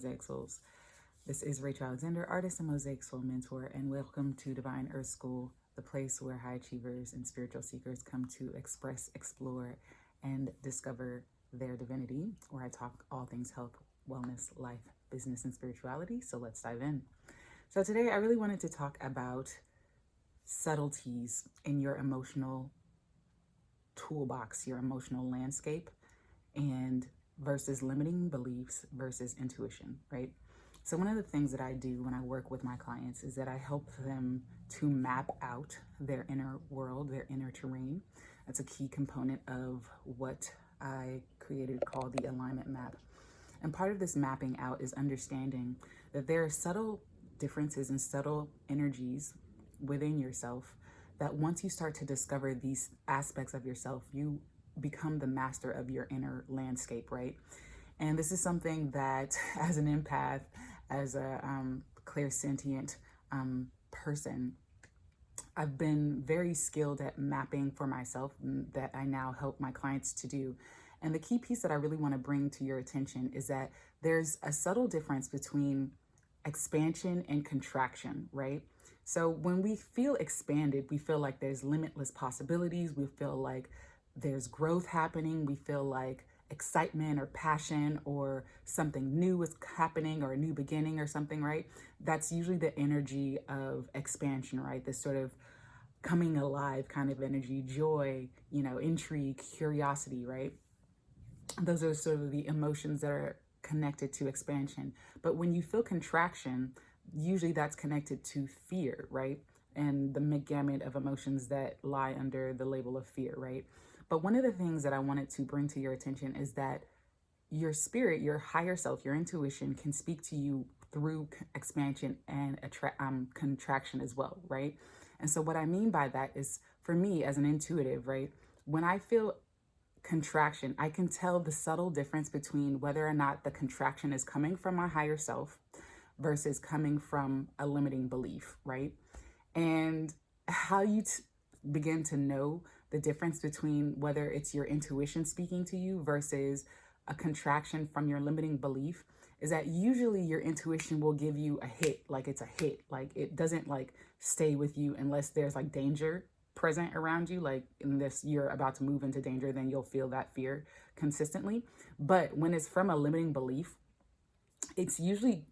Mosaic Souls. This is Rachel Alexander, artist and Mosaic Soul mentor, and welcome to Divine Earth School, the place where high achievers and spiritual seekers come to express, explore, and discover their divinity, where I talk all things health, wellness, life, business, and spirituality. So let's dive in. So today I really wanted to talk about subtleties in your emotional toolbox, your emotional landscape, and versus limiting beliefs versus intuition, right? So one of the things that I do when I work with my clients is that I help them to map out their inner world, their inner terrain. That's a key component of what I created called the alignment map. And part of this mapping out is understanding that there are subtle differences and subtle energies within yourself that once you start to discover these aspects of yourself, you become the master of your inner landscape, right? And this is something that as an empath, as a clairsentient person, I've been very skilled at mapping for myself, that I now help my clients to do. And the key piece that I really want to bring to your attention is that there's a subtle difference between expansion and contraction, right? So when we feel expanded, we feel like there's limitless possibilities. We feel like there's growth happening. We feel like excitement or passion or something new is happening or a new beginning or something, right? That's usually the energy of expansion, right? This sort of coming alive kind of energy, joy, intrigue, curiosity, right? Those are sort of the emotions that are connected to expansion. But when you feel contraction, usually that's connected to fear, right? And the gamut of emotions that lie under the label of fear, right? But one of the things that I wanted to bring to your attention is that your spirit, your higher self, your intuition can speak to you through expansion and contraction as well, right? And so what I mean by that is, for me as an intuitive, right, when I feel contraction, I can tell the subtle difference between whether or not the contraction is coming from my higher self versus coming from a limiting belief, right? And how you begin to know the difference between whether it's your intuition speaking to you versus a contraction from your limiting belief is that usually your intuition will give you a hit, like it's a hit, like it doesn't like stay with you unless there's like danger present around you, like unless you're about to move into danger, then you'll feel that fear consistently. But when it's from a limiting belief, it's usually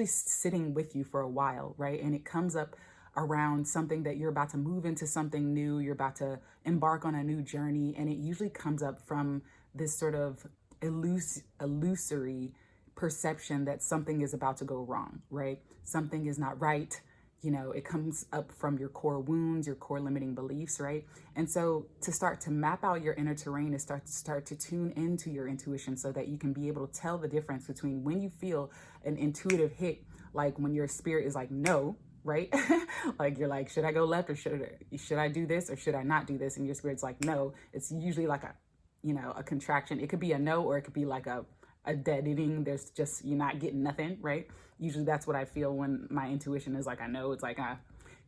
sitting with you for a while, right? And it comes up around something that you're about to move into something new, you're about to embark on a new journey, and it usually comes up from this sort of illusory perception that something is about to go wrong, right? Something is not right. It comes up from your core wounds, your core limiting beliefs, right? And so to start to map out your inner terrain is start to tune into your intuition so that you can be able to tell the difference between when you feel an intuitive hit, like when your spirit is like, no, right? Like you're like, should I go left or should I do this or should I not do this? And your spirit's like, no. It's usually like a contraction. It could be a no, or it could be like a deadening. There's just, you're not getting nothing, right? Usually that's what I feel when my intuition is like, I know. It's like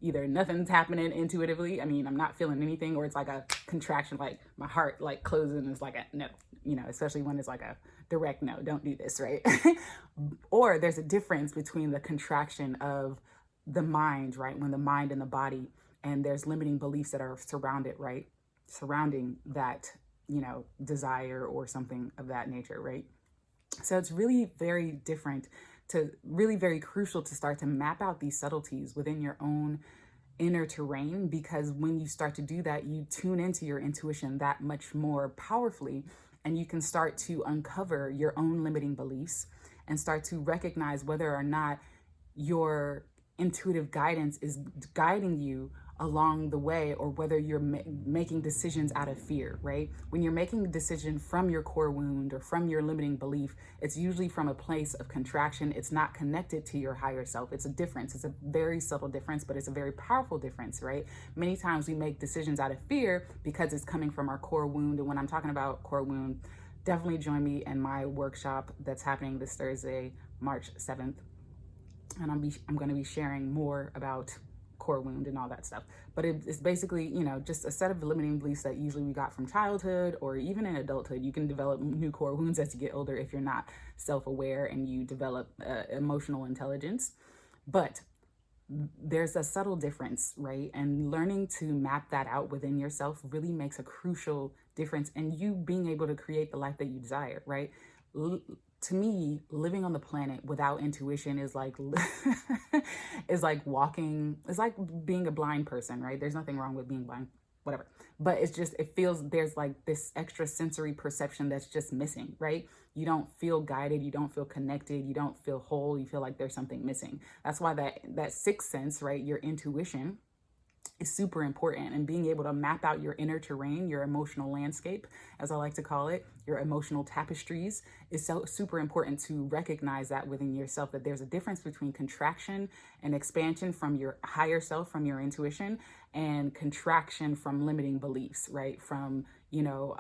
either nothing's happening intuitively, I'm not feeling anything, or it's like a contraction, like my heart like closes and it's like a no, especially when it's like a direct no, don't do this, right? Or there's a difference between the contraction of the mind, right? When the mind and the body, and there's limiting beliefs that are surrounding that, desire or something of that nature, right? So it's really very different really very crucial to start to map out these subtleties within your own inner terrain, because when you start to do that, you tune into your intuition that much more powerfully, and you can start to uncover your own limiting beliefs and start to recognize whether or not your intuitive guidance is guiding you along the way, or whether you're making decisions out of fear, right? When you're making a decision from your core wound or from your limiting belief, it's usually from a place of contraction. It's not connected to your higher self. It's a difference. It's a very subtle difference, but it's a very powerful difference, right? Many times we make decisions out of fear because it's coming from our core wound. And when I'm talking about core wound, definitely join me in my workshop that's happening this Thursday, March 7th. And I'm going to be sharing more about core wound and all that stuff. But it's basically, you know, just a set of limiting beliefs that usually we got from childhood or even in adulthood. You can develop new core wounds as you get older if you're not self-aware and you develop emotional intelligence. But there's a subtle difference, right? And learning to map that out within yourself really makes a crucial difference in you being able to create the life that you desire, right? To me, living on the planet without intuition is like is like walking, it's like being a blind person, right? There's nothing wrong with being blind, whatever. But it's just, it feels there's like this extra sensory perception that's just missing, right? You don't feel guided, you don't feel connected, you don't feel whole, you feel like there's something missing. That's why that sixth sense, right? Your intuition is super important, and being able to map out your inner terrain, your emotional landscape, as I like to call it, your emotional tapestries, is so super important to recognize that within yourself, that there's a difference between contraction and expansion from your higher self, from your intuition, and contraction from limiting beliefs, right? From, you know,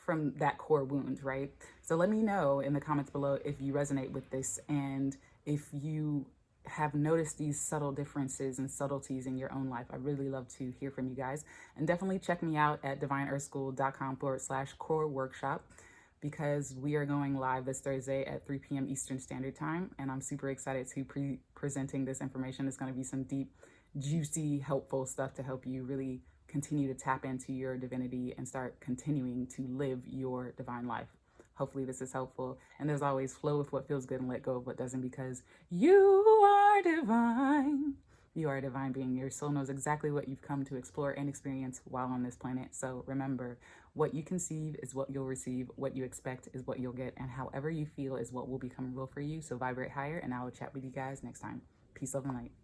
from that core wound, right? So let me know in the comments below if you resonate with this and if you have noticed these subtle differences and subtleties in your own life. I really love to hear from you guys. And definitely check me out at divineearthschool.com/core workshop, because we are going live this Thursday at 3 p.m. Eastern Standard Time. And I'm super excited to presenting this information. It's going to be some deep, juicy, helpful stuff to help you really continue to tap into your divinity and start continuing to live your divine life. Hopefully this is helpful. And as always, flow with what feels good and let go of what doesn't, because you are divine. You are a divine being. Your soul knows exactly what you've come to explore and experience while on this planet. So remember, what you conceive is what you'll receive. What you expect is what you'll get. And however you feel is what will become real for you. So vibrate higher, and I will chat with you guys next time. Peace, love, and light.